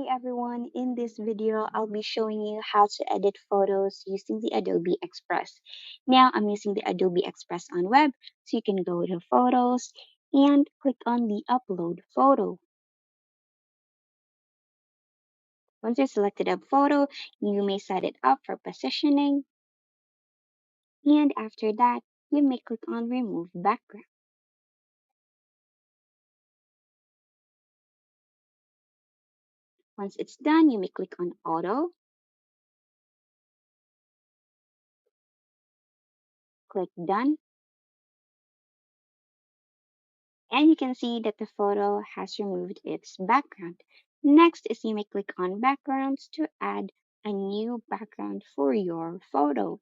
everyone, in this video I'll be showing you how to edit photos using the Adobe Express. Now I'm using the Adobe Express on web, so you can go to Photos and click on the Upload Photo. Once you selected a photo, you may set it up for positioning, and after that you may click on Remove Background. Once it's done, you may click on Auto, click Done, and you can see that the photo has removed its background. Next is you may click on backgrounds to add a new background for your photo.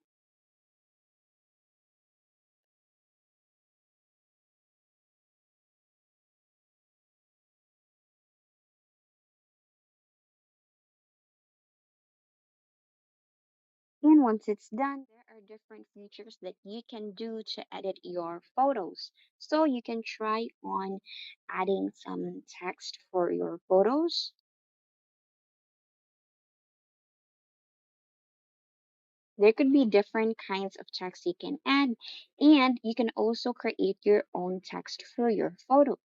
And once it's done, there are different features that you can do to edit your photos. So you can try on adding some text for your photos. There could be different kinds of text you can add, and you can also create your own text for your photo.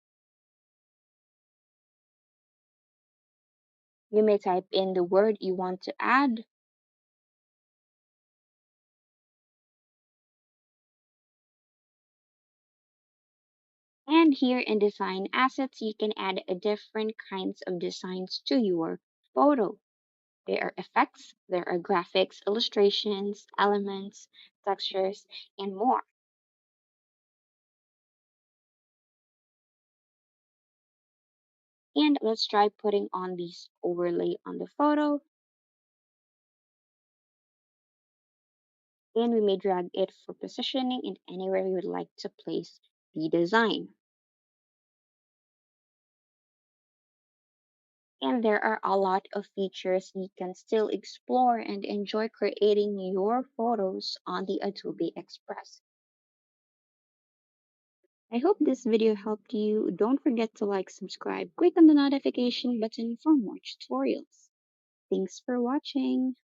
You may type in the word you want to add, and here in Design Assets, you can add a different kinds of designs to your photo. There are effects, there are graphics, illustrations, elements, textures, and more. And let's try putting on this overlay on the photo, and we may drag it for positioning in anywhere we would like to place the design. And there are a lot of features you can still explore and enjoy creating your photos on the Adobe Express. I hope this video helped you. Don't forget to like, subscribe, click on the notification button for more tutorials. Thanks for watching.